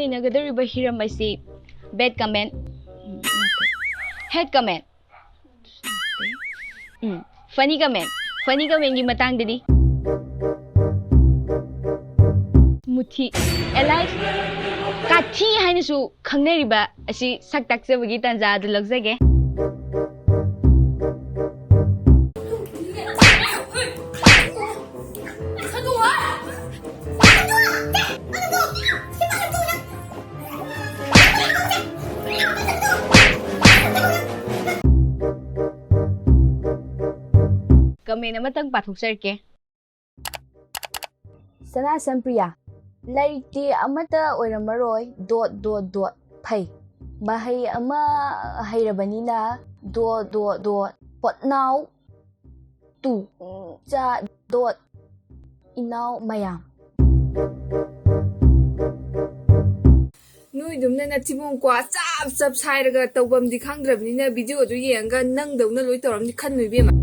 neinagadauriba hiram asi bad comment head comment funny comment gi matangdani muthi alive kathi hainasu khangnariba asi saktakjabagi tanja adu lagjage Comment amatang pathukserke Sana Sampriya Larikti amata oiramaroi dot phai bahai ama hairabanina dot hot now tu cha dot inau mayam Nui dumna na tibong kwa chap sai raga tawbam di khangdrabni na video ju yenga nang dawna loi tawram ni khan nui bema